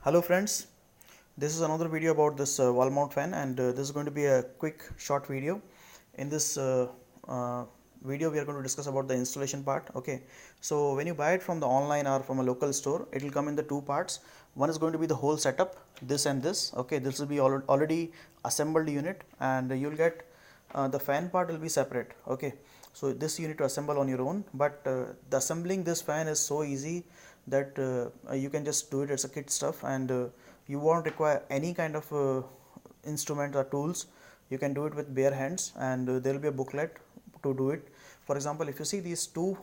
Hello friends, this is another video about this wall mount fan, and this is going to be a quick short video. In this video we are going to discuss about the installation part. Okay, so when you buy it from the online or from a local store, it will come in the two parts. One is going to be the whole setup, this and this. Okay, this will be already assembled unit, and you'll get the fan part will be separate. Okay, so this you need to assemble on your own, but the assembling this fan is so easy that you can just do it as a kit stuff, and you won't require any kind of instrument or tools. You can do it with bare hands, and there will be a booklet to do it. For example, if you see these two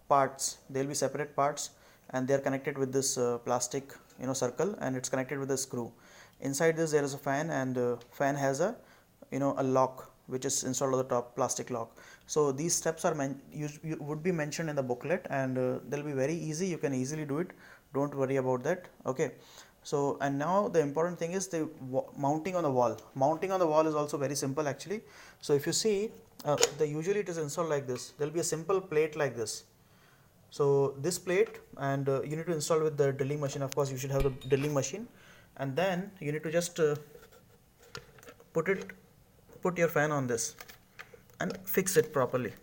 parts, they will be separate parts, and they are connected with this plastic circle, and it's connected with a screw. Inside this there is a fan, and fan has a a lock which is installed on the top, plastic lock. So these steps are would be mentioned in the booklet, and they'll be very easy. You can easily do it, don't worry about that. Okay, so and now the important thing is the mounting on the wall. Mounting on the wall is also very simple actually. So if you see, usually it is installed like this. There will be a simple plate like this. So this plate, and you need to install with the drilling machine. Of course you should have the drilling machine, and then you need to just put your fan on this and fix it properly.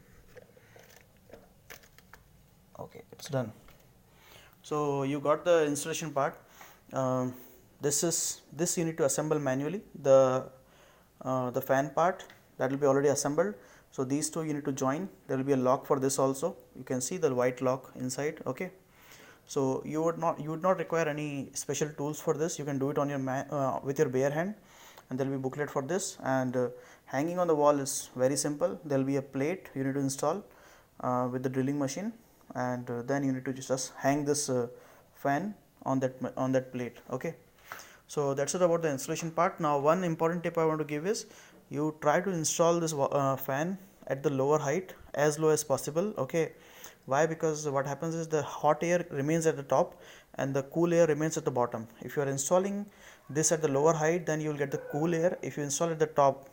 Okay, it's done. So you got the installation part. This you need to assemble manually. The fan part, that will be already assembled. So these two you need to join. There will be a lock for this also. You can see the white lock inside. Okay, so you would not require any special tools for this. You can do it on your with your bare hand, and there will be booklet for this. And hanging on the wall is very simple. There will be a plate you need to install with the drilling machine, and then you need to just hang this fan on that plate. Okay, so that's it about the installation part. Now one important tip I want to give is, you try to install this fan at the lower height, as low as possible. Okay, why? Because what happens is the hot air remains at the top and the cool air remains at the bottom. If you are installing this at the lower height, then you will get the cool air. If you install at the top,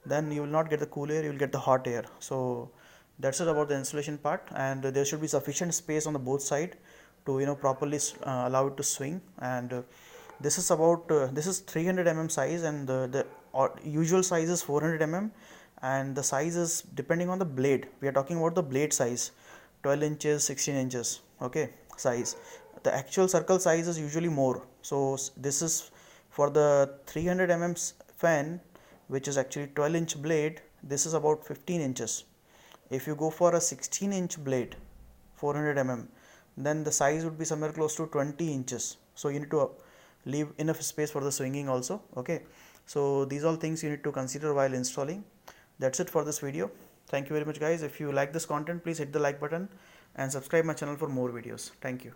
then you will not get the cool air, you will get the hot air. So that's it about the installation part, and there should be sufficient space on the both side to properly allow it to swing. And this is about this is 300 mm size, and the usual size is 400 mm, and the size is depending on the blade. We are talking about the blade size, 12 inches, 16 inches. Okay, size. The actual circle size is usually more. So this is for the 300 mm fan, which is actually 12-inch blade. This is about 15 inches. If you go for a 16-inch blade, 400 mm, then the size would be somewhere close to 20 inches. So you need to leave enough space for the swinging also. Okay, so these all things you need to consider while installing. That's it for this video. Thank you very much guys. If you like this content, please hit the like button and subscribe my channel for more videos. Thank you.